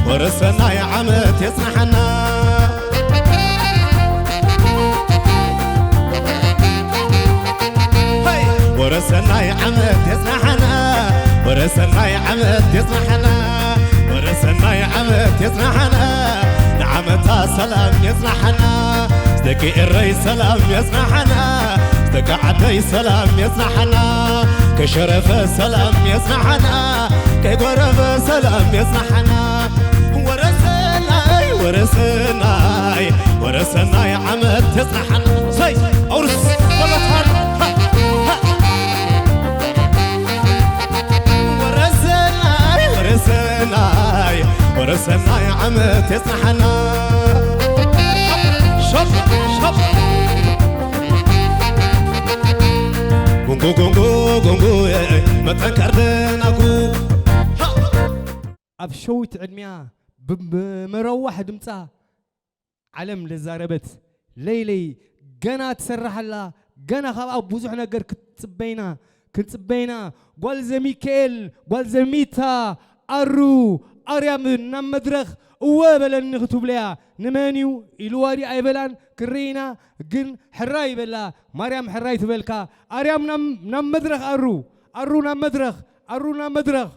ورثنا يا عمت يسمحنا ورثنا يا عمت يسمحنا ورثنا يا عمت يسمحنا ورثنا يا عمت يسمحنا نعمتها سلام يسمحنا ازدكي الرئيس سلام يسمحنا ازدكي عدي سلام يسمحنا كشرف سلام يسمحنا كغرف سلام يسمحنا ورثنا يا عمت تسمحنا صي أورس والله ورثنا يا عمت تسمحنا شب قنقو ما تنكردناكو أبشوت عدميا بمروح دمتا علم لزاربت ليلي جنا تسرح الله جنا خاب بوزح نجر كنتبينا قال زميكيل قال زميتا أرو أريم نمدرخ وابلن نكتب لها نمانيو إلواري أيبلان كرينا جن حراي بلا مريم حراي تبلكا أريم نمدرخ أرو نمدرخ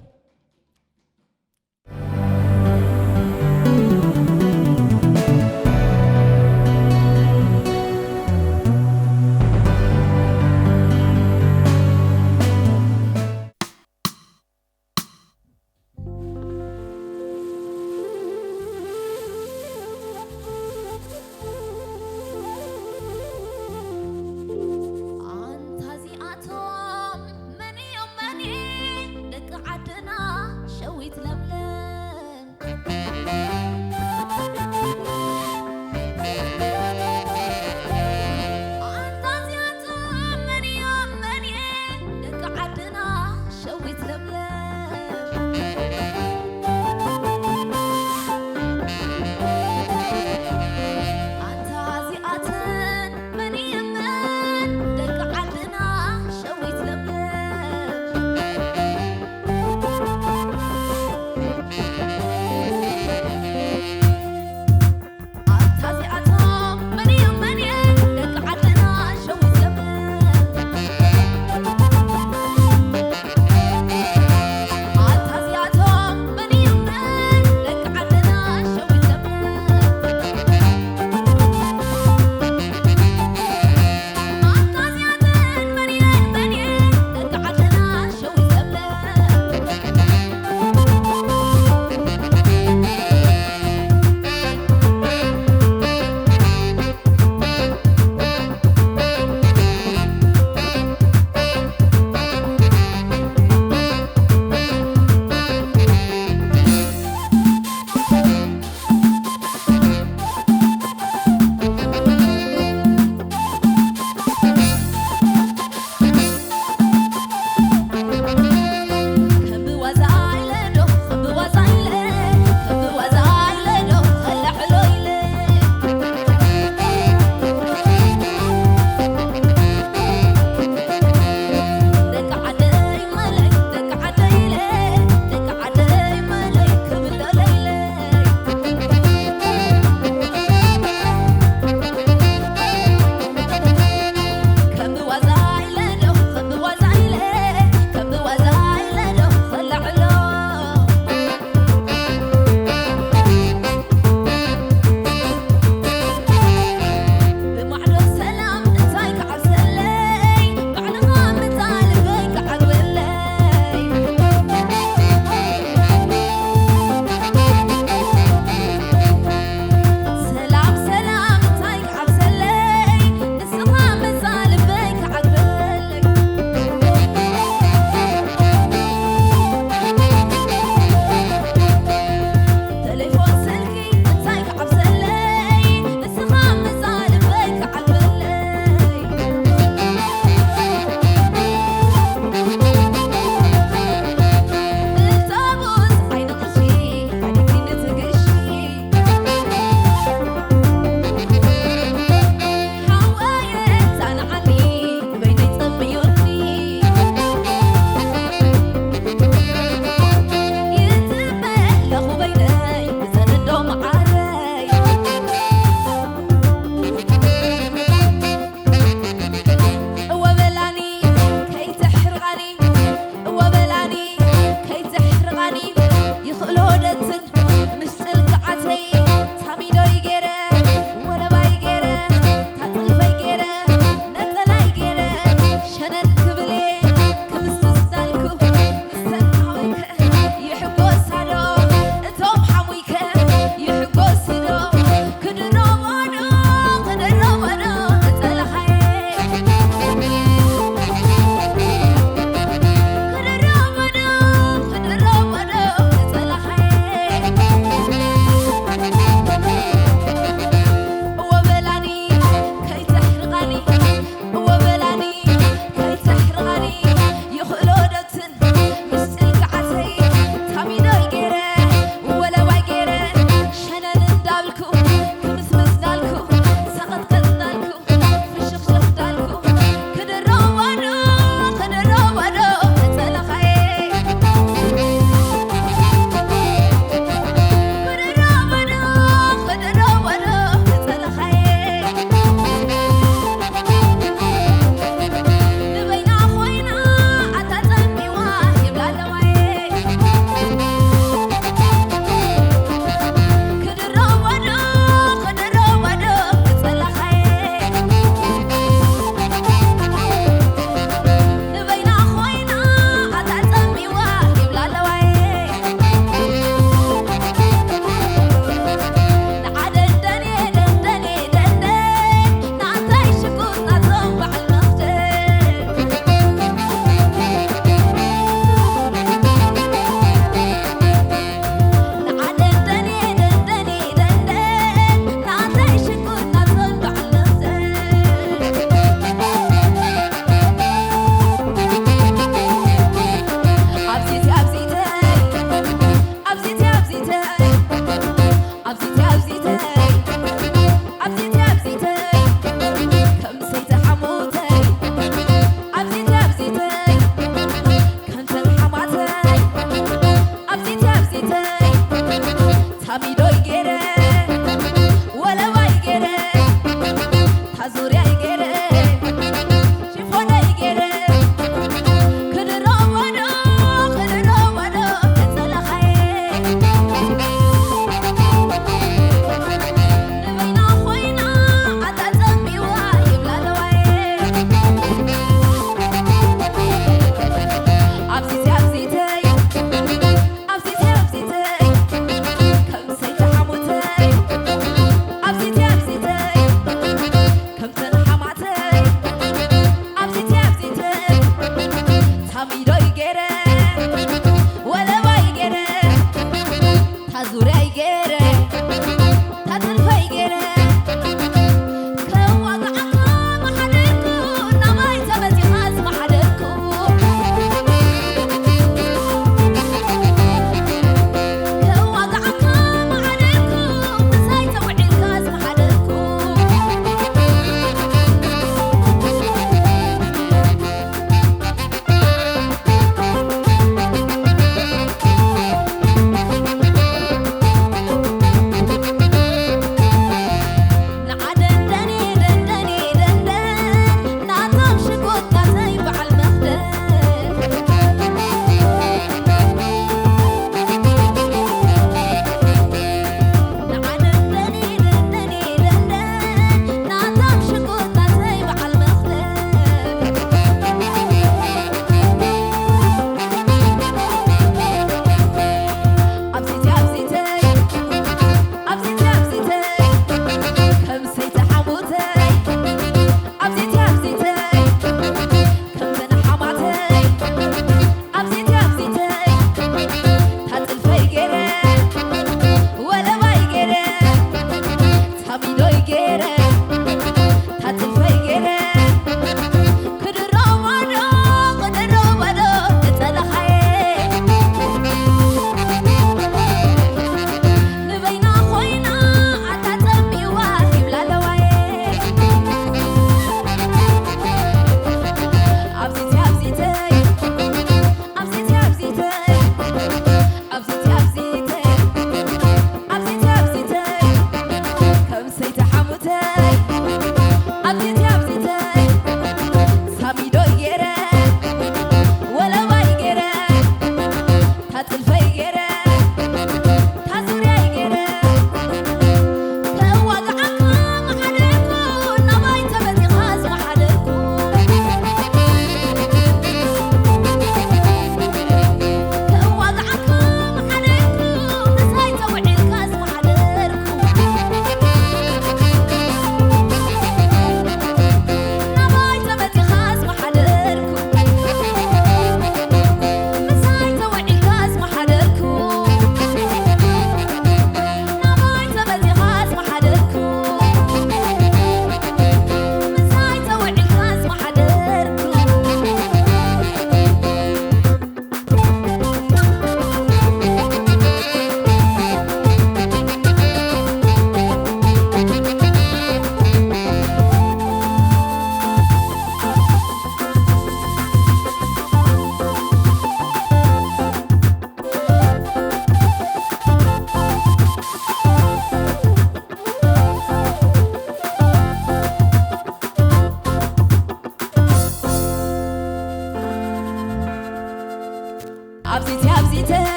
عدنا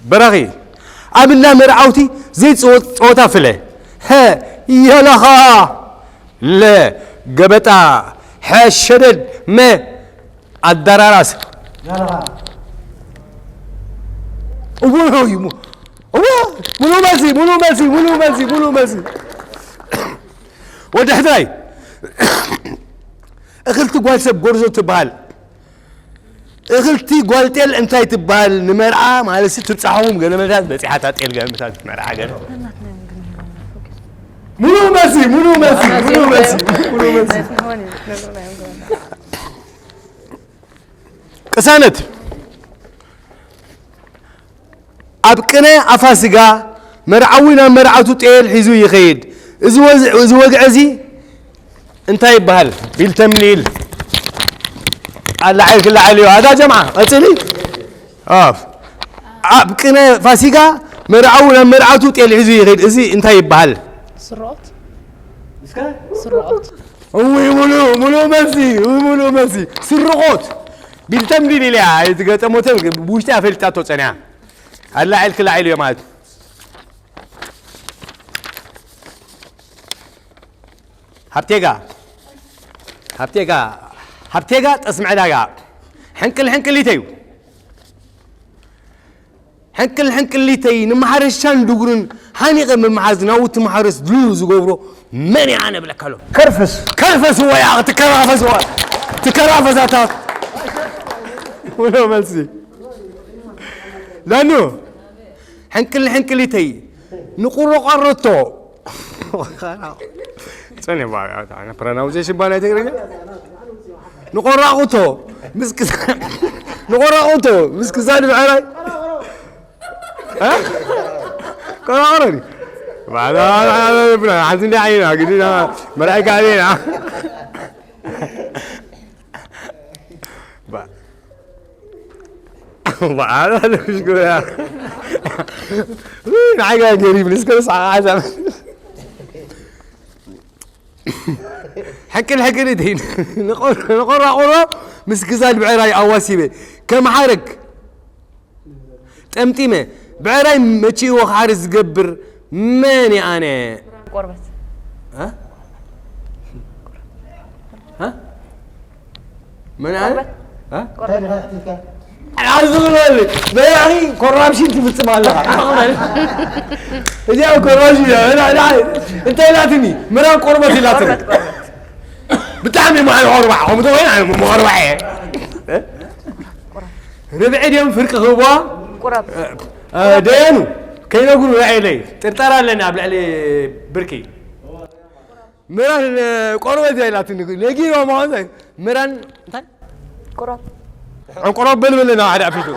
برغي أبنا مرعوتي زيت صوت فله ها يلها لا قبتا حشدد ما الدراراس يلها ملو مزي وده هداي أخلت قوالسب قرزو تبال أخلتي قوالتيل انتاي تبال نمرعا مالي ستو تصحوهم قال مداد بس حتى تيل قال مداد مرعا قال ملو مزي قسانت أبقنا أفاسقا مرعونا مرعوتو تيل حيزو يخيد إذ وقعزي انتاي بهال بالتمليل الله عليك الله عليه هذا جماعة أتلي أبقنا فاسقا مرعونا مرعوتو تيل حيزو يخيد إذي انتاي بهال سرعت ملو مزي سرقوت بالتمليل اللي عايز تقطموتل بوشتا فلتاتو صنيع الله عليك الله عليه مات هبتيجا تسمع داقا حنكل ليتيو حنكل ليتي نمحرشان دوغرن هاني غير من محازنا وتمحرس دلوز وقبرو ماني انا بلكالو كرفس هو يا اخي تكرافس اتاك ولا ملسي لانو حنكل ليتي نقول قرطو ثانية بقى أنا برناوزيشن بقى نتكلم نقرأ مسك زاد بعراي ها قرأني بعد هذا عايزين عينا قدينا مرايك علينا بعد هذا مشكلة يا نعيق قريب نسكر صعب حكي دين نقرأ مسك زاد بعراي أواسيبه كم حرق تمتيمه بعراي ماشي وخارز قبر ماني أنا قربت ها من أنا قربت عايز أقول لك ما يعني كرامشي أنت بتسمع لها إذا كرامشي لا أنت لا تني مرا قربتي لا تني بتعمي مع الأربعة هم دوين عن أربعة ربع اليوم فرق هو قرب دينو كي نقول عليه ترى لنا قبل عليه بركي مران قربتي لا تني نجي يوم هذا مران قرب عن قرب بلنا على عفيتو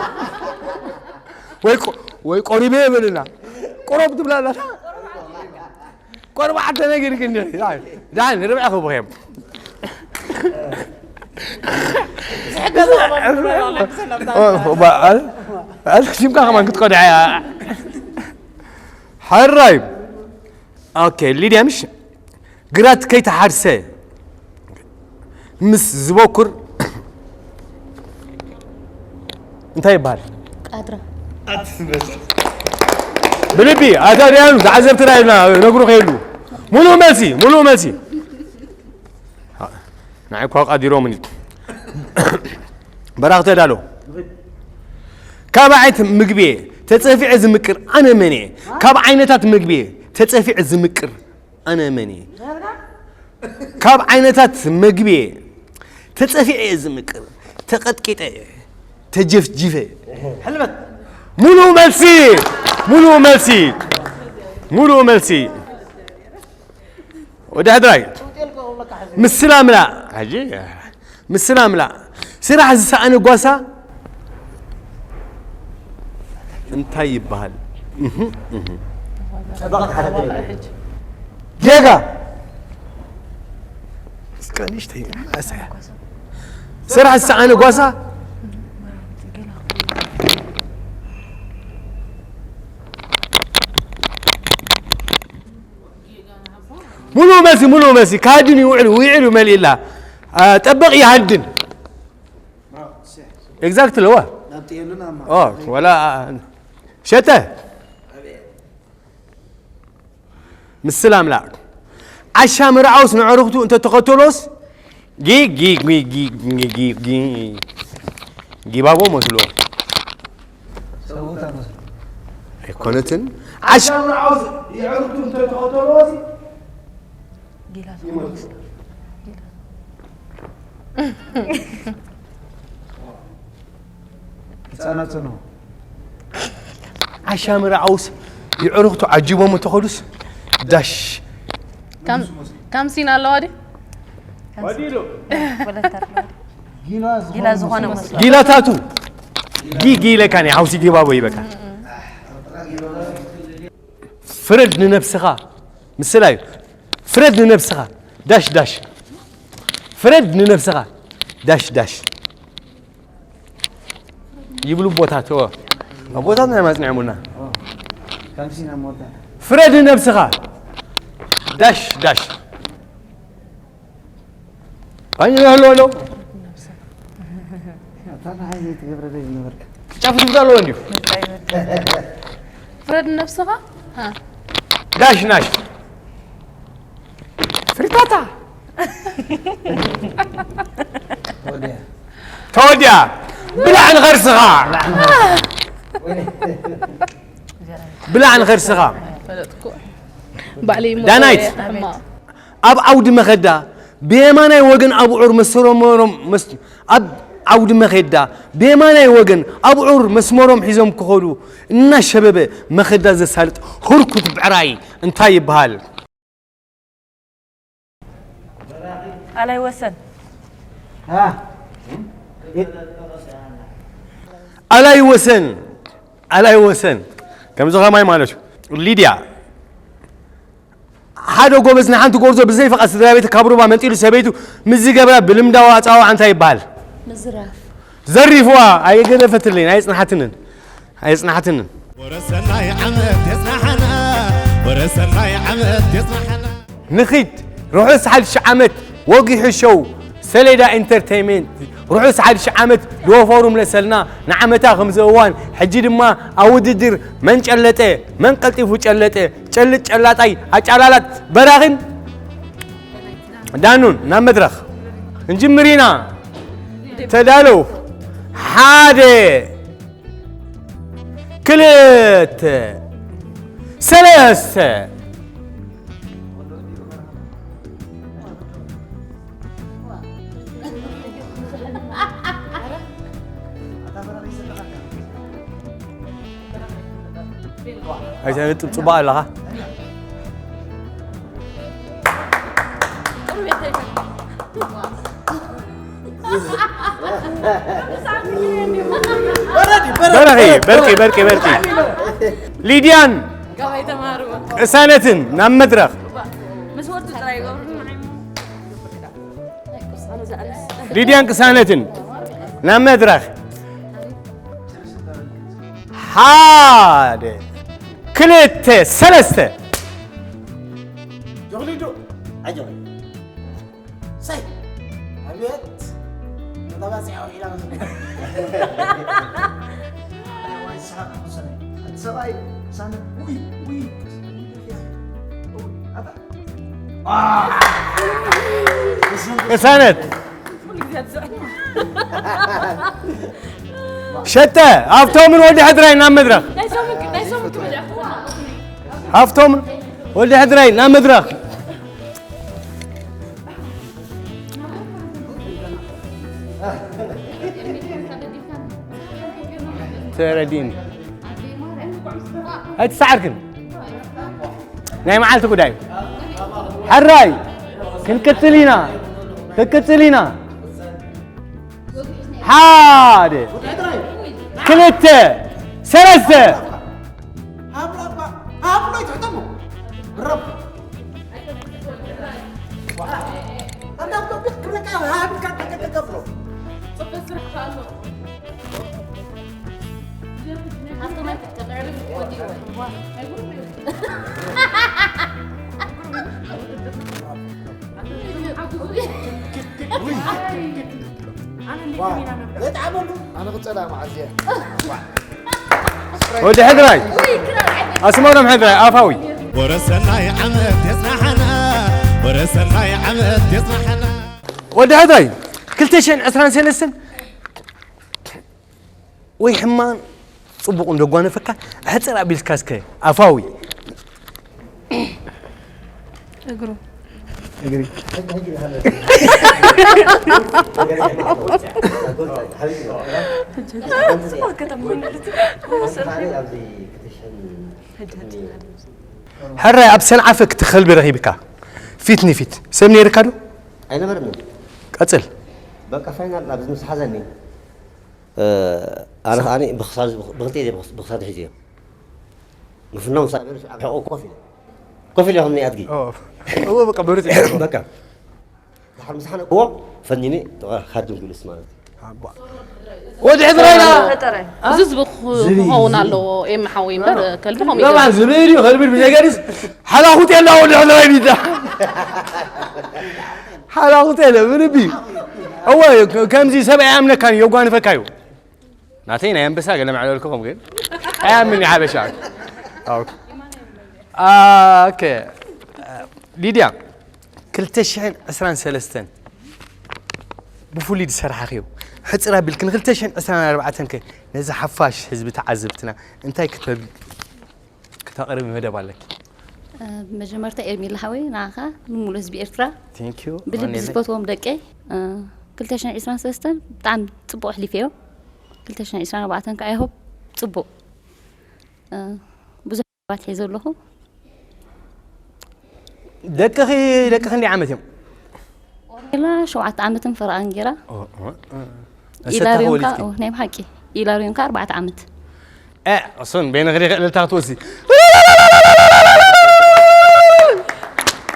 ويقربي بلنا قرب تبلا لا قرب حتى نجي كنا دعين ربع أخو بخيم شو كان كمان كنت قاعد حرايب اوكي اللي مش قرات كي تحرسه مس زبوكر انت يبال قادرة بلبي هذا ريال عزبت راينا نقولوا خيلو مولو مالسي معي كوك اديرو مني براغت دالو كابعيت مقبي تتصفي عز مكر انا مني كاب عينتات مقبي تتصفي عز مكر انا مني كاب عينتات مقبي تتصفي عز مكر تقطقيط تجفجفه حلبت مولو ملسي وده هدراي مسلام لا هجي مسلام لا سرح زساني قوسا انتي بهال جيجا سكانيش تي سرح زساني قوسا مولو ماسي كادني ويعلو مال إلا طبق يهدن اكزاكت لو ولا شتا مسلام لا عشام رعوس نعرفتو انت تقتلوس جي جي جي جي جي جي جي جي بابو مسلو كونتن عشام رعوس يعرفتو انت تقتلوس سنة عشام رعوس يعرفتو عجيبو متخلص داش كم سين الله ودي وديلو جيلا زغانة مسلا جيلا تاتو جي كان عاوزي جي بابو يبكى فرد لنفسها مثلاي فرد لنفسها داش فرد لنفسها داش يبلو بوتات بوتاتنا ما نعملنا كم سنة موتا فرد لنفسها داش أنا هلو أنا عايز تجبر لي نورك شافوا تبدأ عندي فرد نفسها ها داش ناش فريتاتا توديا بلعن غير صغار بلعن غير صغار بعلي دانايت. أب عود مخدة بيمانة وجن أبو عور مسمورم أب عود مخدة بيمانة وجن أبو عور مسمورم حزم كخلو الناس شبابه مخدة زي سالت هركض بعراي انتاي بهال علي وسن ها علي وسن كم زغا ماي مالتو ليديا هذا قوبز نحن تقولزو بزي فقط سدرابيت كابروبا منتيلو سبيتو مزي قبلا بلمدا واصاو عنتا يبال نزراف زريفوا اي قدفت لين اي صنحتنن ورسنا يا عمد يصنحنا ورسنا يا عمد يصنحنا نخيت روحوا سحل شعمت وقي حشو سليدا انترتينمنت روحوا سحل شعمت دو فورم لسلنا نعمتا خمس اوان حجي دما اوددر من چلته من قلطيفو چلته چلطاي اچالالات براغن دانون نا مدرخ انجمرينا تدالو حاده كلت سلاسه عشان تطبع لها بركي ليديان سنتين نام مدرخ ليديان كسانتين نام مدرخ حاده كلت سلسته جوليدو أجوي سي أبيت طبعا سيعود إلى مصر سواي سنة وي سنت شتى هافتو من ولدي حدراي نام مدرخ هافتو من ولدي حدراي نام مدرخ تردين هاي تسعركن نايم عالتكو دايم حراي كنكتلينا حادي كلته سلسة هابلو يتحطموا بالرب أنا بقول لك هابل كان كفلو أنا قلت لا معزية ودي حدراي اسمعهم حدراي افاوي ورسنا يا عمد يسمحنا ورسنا يا عمد يسمحنا ودي حدراي كلتشن عسران سلسن وي حمان صبق ندغوانه فكا حصر ابيل كاسكه افاوي اقرو اجري حرة أبسن عفك تخل برهيبك فيتني فيت سمني ركادو أين مرمي؟ قتل بقى فينا لابد نص حزني أنا بخصاص بغتي بخصاص حجيه مفنون صار حقوق كوفي لهم ني أدقي هو بقى برتي بقى حرم سحنا هو فنيني خادم كل اسمه ودي حضرينا زوز بخون الله إيه محاوين بر كلبهم طبعا زميلي وخلبي بجاجرس حلاوتي لا ولا حضريني حلاوتي لا من بي هو كم زي 7 أيام كان يوقان فكايو نعطينا يوم بس أقول معلول لكم غير أيام مني حبشاك أوكي ليديا كل تشحن أسران سلستن بفوليد سرحة خيو حتى بالكن كل تشحن أسران 4 كي نزح حفاش حزب تعذبتنا أنتي كتب كتقرب مدى بالك مجمرتا إرمي الحوي ناخا نمولس بإرترا ثانك يو بلب سبوتهم دقي كل تشحن أسران سلستن طعم تصبو حليفيو كل تشحن أسران 4 كأيهو تصبو بزح بات حيزو له دكخي عمتهم لا شو عمت فرقان جرا إلى ريونكا نعم حكي إلى ريونكا 4 عمت أصلا بين غير التغطوسي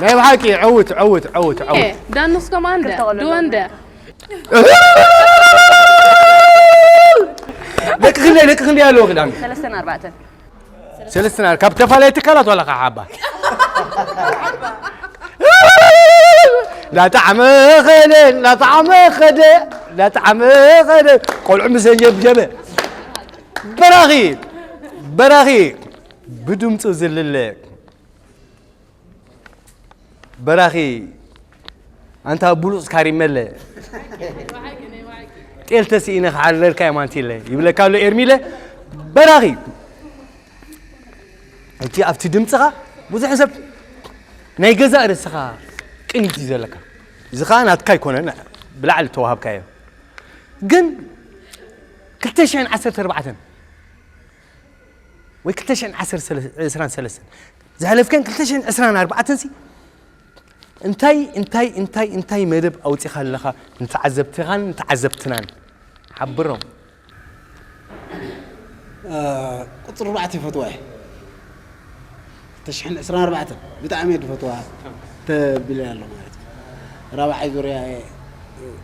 نعم حكي عوت ده نص كمان ده دوان ده لك خلي يا لوغ دام 3 سنة 4 3 سنين كابتن فاليتك لا ولا حابة لا طعم خدي لا طعم خدي لا طعم خدي قول عم سنجب جبه براغي بدم تزلل براغي أنت بولوس كاريمله تلتسينك على الكاي مانتيله يبلا كالو إرميله براغي أنتي أفتي دمتها بوزح حسب ناي جزاء رسخا كنيتي زلك زخانة كاي كوننا بلعل توهب كايو جن كلتشين 14 وكلتشين 10 سلسن زحلف كان كلتشين 14 سي انتي مدب او تخلخا نتعذبتنان حبرهم قطر 4 فتواه تشحن 14 بتعمل فتواه تبلي الله مالك رابع يزوريا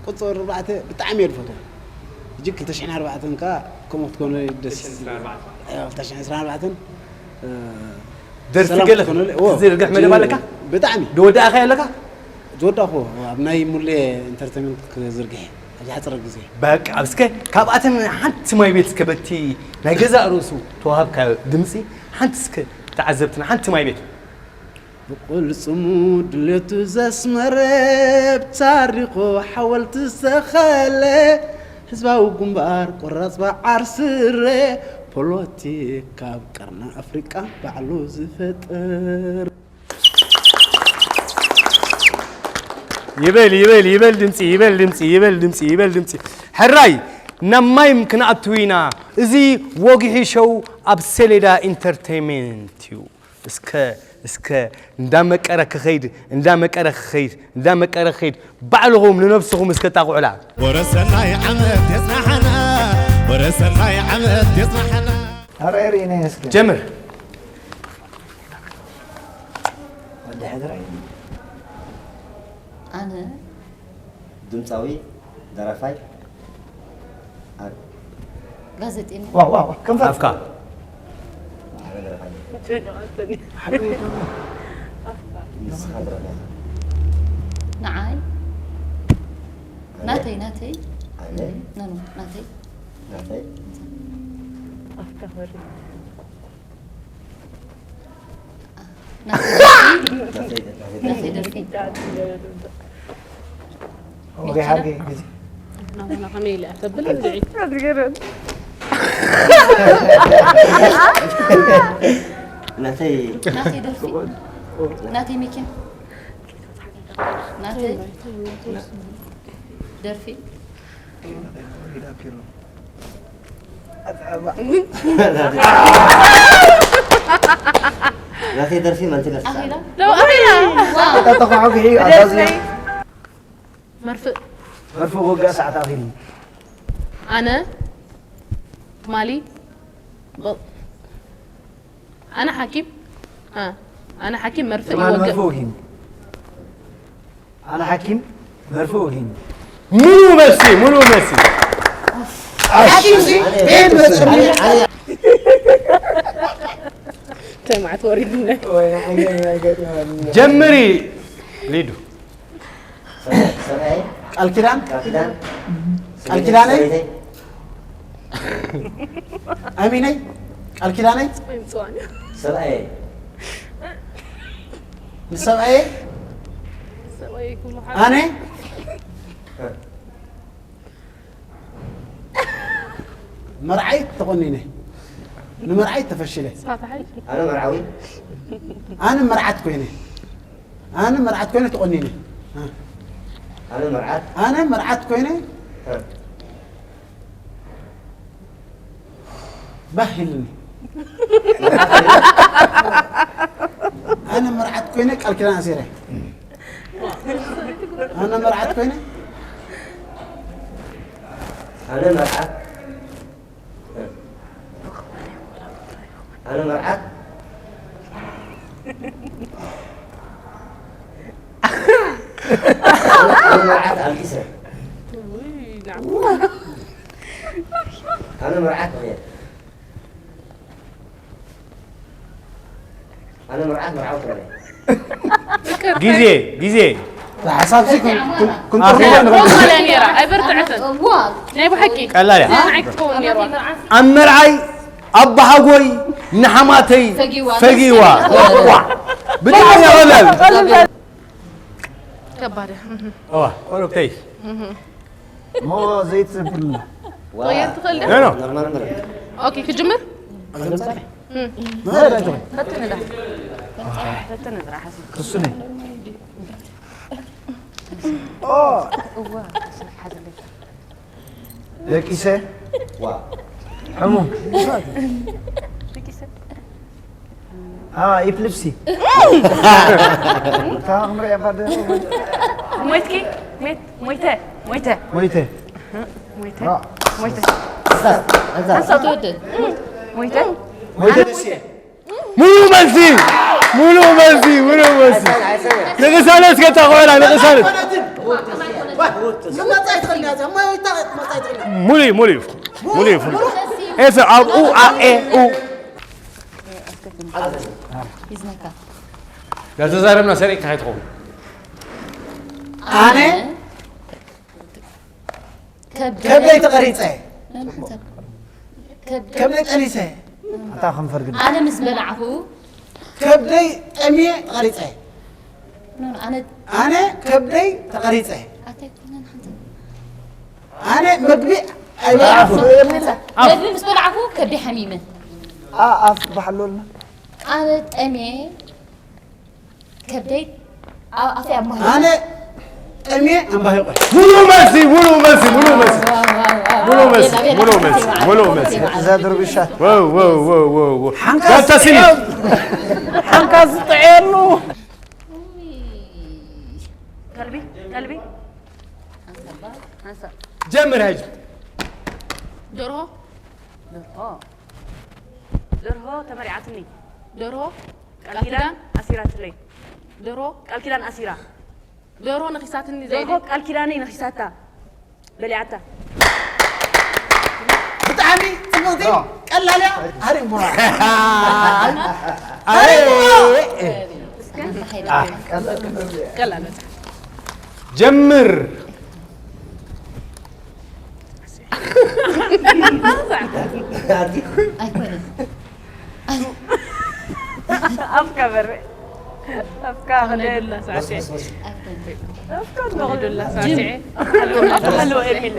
قطر 4 بتعمل فتواه يجيك تشحن 4 كا كم تكون دس 4 ايوه تشحن 14 درس قلك زي القح مدب لك بتعمل دودا اخي لك دودا اخو ابناي مولي انترتينمنت زرقه حتى رجزي باك ابسكه كاباتن حنت ماي بيت كبتي ناي جزاء روسو توهب دمسي حنت سك تعذبتنا حنت ماي بيت بقول صمود لتزسمر بتاريخو حاولت استخاله حزباو جنبار قراص بعرسر بوليتيكا بقرنا افريقيا بعلو زفتر يبل دمسي حراي نما يمكن اتوينا ازي وقحي شو ابسليدا انترتينمنت اسكا ندامك ارك خيد بعلهم لنفسهم اسكا تاقعلا ورسنا يا عمد يسمحنا ورسنا يا عمد يسمحنا هريري ناس جمر ودي حضري أنا دمساوي درافاي غازتين واو كم فات افكار نعاي ناتي نانو ناتي ناسي درفي اوكي حاجه أنا خميلة تبل ادعي ناسي ناتي درفي ناتي ميكي ناتي درفي ناسي درسي ما انت لا أخيرا لو أخيرا تتوقعوا هي أساسي مرفق مرفوع وقع ساعة أخيرا أنا مالي أنا حكيم أنا حكيم مرفق أنا مرفوع هين أنا حكيم مرفوع هين منو ميسي منو ميسي سمعت وريدنا جمري ليدو الكلام كابتن الكلاني أميني الكلاني سبعي السبعي أنا مرعيت تغنيني مرعيت تفشله انا مرعوي أنا مرعت كويني أنا مرعت كويني تغنيني انا مرعت أنا مرعت كويني بهلني أنا مرعت كويني الكلام سيري أنا مرعت كويني انا مرعت انا مرعت انا مرعت على الكسر انا مرعت غير انا مرعت مرعوت عليه جيزي حساب سي كنت وصل نيرة أي برتعتن نيبو حكي قال لا معك تكون نيرة أمرعي أبا حقوي نحماتي فقيوا بدي يا ولد كبارة قولوا بتيش ما زيت سفل طيب تخلي نو أوكي كجمر ما لا فتنا راح خصني لك إيسا حمو إبليبسي تاهم رأي بعد مويتكي مويته مويته مويته تودد مويته مويته منو ملسي نغسالت كنت أخوينا نغسالت مولي إيسا أو أو يزنكا لا تزارمنا سريك حيتقوم أنا كبدي تقريته كبدي تقريته أتاخم فرق أنا مزبلعه كبدي أمي قريته أنا كبدي تقريته أتكلم أنا مقبي أي مدبي مزبلعه كبدي حميمة أصبح لنا أنا أمي كبدي أفي أمه أنا أمي أم بهيقة مولو ميسي زاد ربيشات واو حنكاز طعينو قلبي جمر هاج درو درهو تمرعتني درو قالكيدان أسيرات لي درو قالكيدان أسيرة درو نخيساتني زي درهو قالكيداني نخيساتا بلعتا بتعمي تموتي قال لا هري مرا كلا جمر ኣይኮነን أفكار بري أفكار خليدولا ساعتين أفكار خليدولا ساعتين حلوة إيميل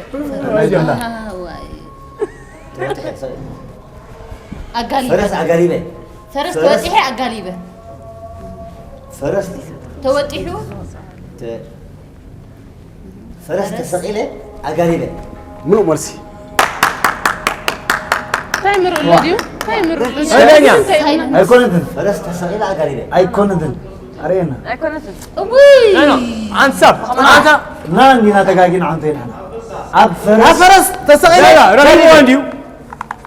أقاليبة فرس عقاريبة فرس توطيحي أقاليبة فرس توطيحو فرس تسقيلة عقاريبة مو مرسي تايمر الفيديو تايمر أيلانيا أيكونتن فرس تسقيلة عقاريبة أيكونتن أرينا أكون وي أنسب أنت نان دينا تجاجين عنتين أب فرس تسقي لا رأي وانديو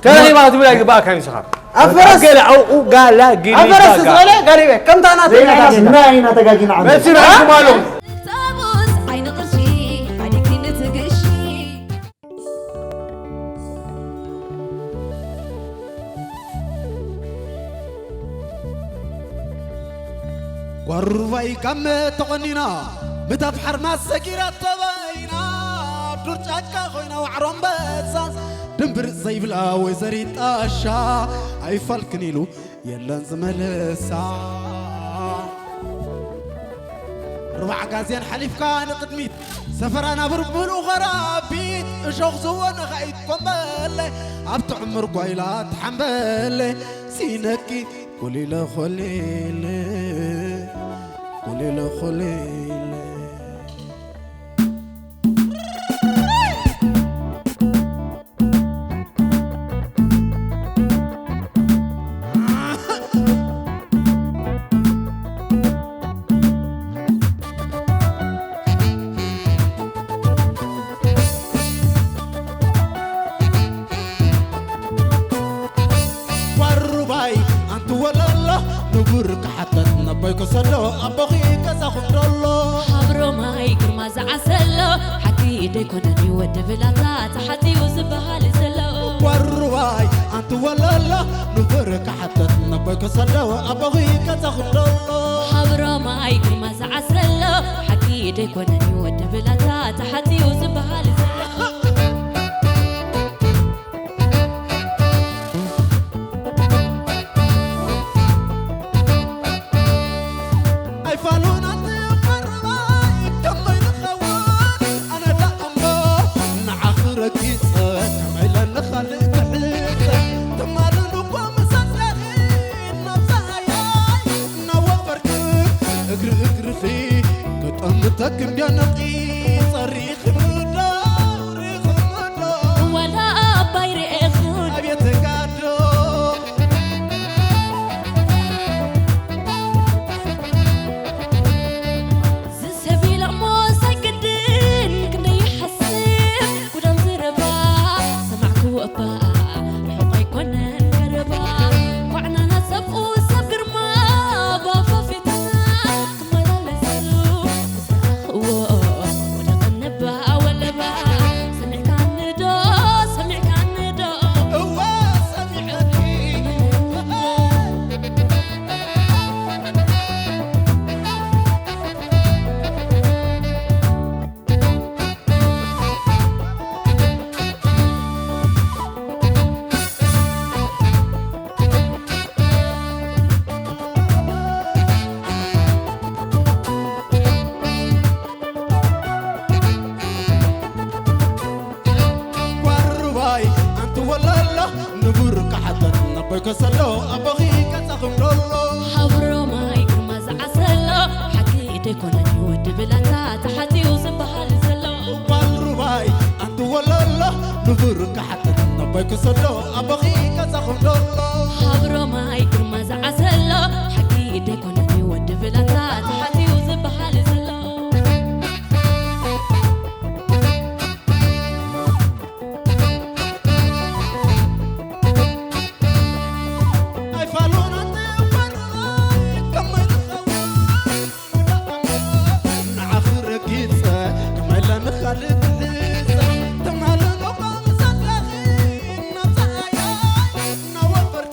ترى ما تقول لك بقى كان سخر أفرس قال أو قال لا قال أفرس تسقي قريبة كم تانا تجاجين ناينا تجاجين عنتين بس أنا معلوم قربي كم تغنينا متفحر ما سكيرة تباينا بدور جاكا خوينا وعرم بساس دنبر زيبلا وزريت أشا أي فالكنيلو يلان زملسا ربع غازيان حليف كان قدميت سفرانا بربلو غرابيت اشوخ زوانا غايت قنبالي عبت عمر قويلات حنبالي سينكي قليلة خليلة قليلة خليلة نبيك صلو أبغي كذا خندلو حبرو ماي كرما زعسلو حكي ديكونني ود بلاطات حتي وزبها لزلو والرواي أنت ولا لا نبرك حتى نبيك صلو أبغي كذا خندلو حبرو ماي كرما زعسلو حكي ديكونني ود بلاطات حتي وزبها لزلو تكن جنقي صريخ مدو ريخ مدو ولا بايري اخون ابيت قادو زسبيل موسى قدين كنا يحسب ودم زربا سمعكو أبا حقي كنا نقربا وعنا نسب وسبر ما بافا فتنا كما لالسلو ودقنبا ولا با سمع كان ندو سمع كان ندو هو سمعني والرواي أنت ولا لا نبرك حتى نبيك صلو أبغي كذا خندلو حبرو ماي كرما زعسلو حكي ديكونني ود بلاطات حتي وزبها لزلو والرواي أنت ولا لا نبرك حتى نبيك صلو أبغي كذا خندلو حبرو ماي كرما زعسلو حكي ديكونني ود بلاطات حتي وزبها لزلو أي فالون أنت والرواي كمل خوان نعخر كيسة كمل نخلق ليسة تمال نقام زغلين نزايا نوفر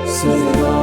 سلام